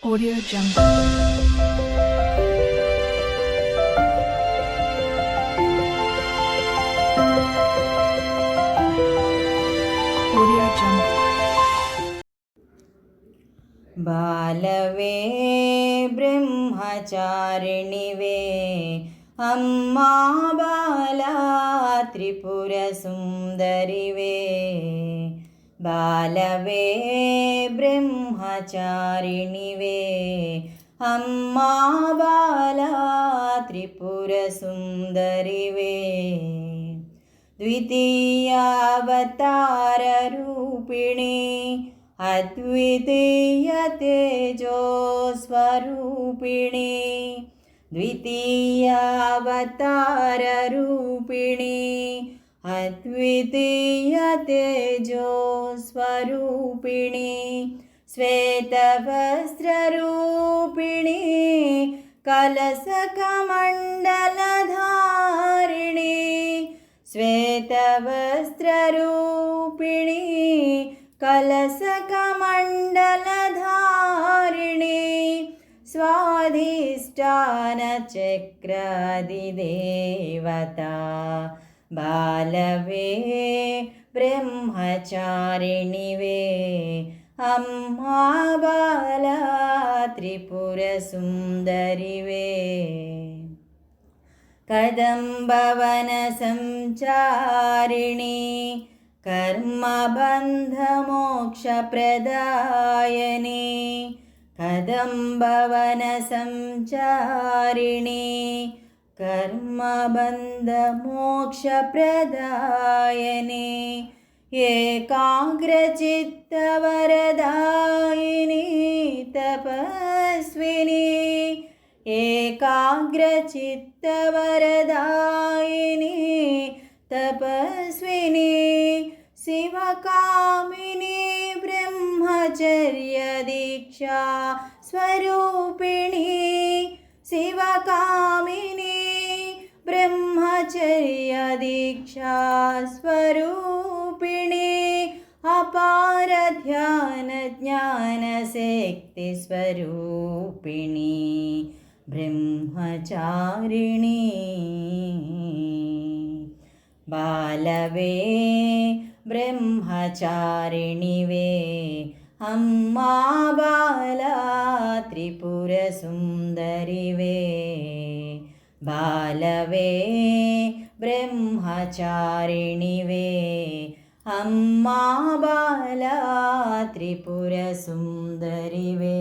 Audio Jungle. Audio Jungle. ಬಾಲವೇ ಬ್ರಹ್ಮಚಾರಿಣಿವೇ ಅಮ್ಮಾ ಬಾಲ ತ್ರಿಪುರ ಸುಂದರಿವೇ ಬಾಲವೇ ಬ್ರಹ್ಮಚಾರಿಣಿವೇ ಅಮ್ಮಾ ಬಾಲ ತ್ರಿಪುರ ಸುಂದರಿವೇ ದ್ವಿತೀಯಾವತಾರ ರೂಪಿಣಿ ಅದ್ವಿತೀಯ ತೇಜೋ ಸ್ವರೂಪಿಣಿ ದ್ವಿತೀಯಾವತಾರ ರೂಪಿಣಿ ಅದ್ವಿತೀಯ ತೇಜೋ ಸ್ವರೂಪಿಣಿ ಶ್ವೇತವಸ್ತ್ರರೂಪಿಣಿ ಕಲಸಕಮಂಡಲಧಾರಿಣಿ ಶ್ವೇತವಸ್ತ್ರರೂಪಿಣಿ ಕಲಸಕಮಂಡಲಧಾರಿಣಿ ಸ್ವಾಧಿಷ್ಠಾನಚಕ್ರಾದಿದೇವತಾ ಬಾಲವೇ ಬ್ರಹ್ಮಚಾರಿಣಿವೇ ಅಮ್ಮಾ ಬಾಲ ತ್ರಿಪುರ ಸುಂದರಿವೇ ಕದಂಬವನ ಸಂಚಾರಿಣಿ ಕರ್ಮಬಂಧಮೋಕ್ಷಪ್ರದಾಯನಿ ಕದಂಬವನ ಸಂಚಾರಿಣಿ ಕರ್ಮಬಂಧಮೋಕ್ಷಪ್ರದಾಯನಿ ಏಕಾಗ್ರಚಿತ್ತವರದಾಯಿನಿ ತಪಸ್ವಿನಿ ಏಕಾಗ್ರಚಿತ್ತವರದಾಯಿನಿ ತಪಸ್ವಿನಿ ಶಿವಕಾಮಿನಿ ಬ್ರಹ್ಮಚರ್ಯ ದೀಕ್ಷಾ ಸ್ವರೂಪಿಣಿ ಶಿವಕಾಮಿನಿ ಬ್ರಹ್ಮಚರ್ಯ ದೀಕ್ಷಾ ಸ್ವರೂಪಿಣಿ ಅಪಾರ ಧ್ಯಾನ ಜ್ಞಾನ ಶಕ್ತಿ ಸ್ವರೂಪಿಣಿ ಬ್ರಹ್ಮಚಾರಿಣಿ ಬಾಲವೇ ಬ್ರಹ್ಮಚಾರಿಣಿವೇ ಅಮ್ಮಾ ಬಾಲ ತ್ರಿಪುರ ಸುಂದರಿವೇ ಬಾಲವೇ ಬ್ರಹ್ಮಚಾರಿಣಿವೇ ಅಮ್ಮಾ ಬಾಲ ತ್ರಿಪುರ ಸುಂದರಿವೇ.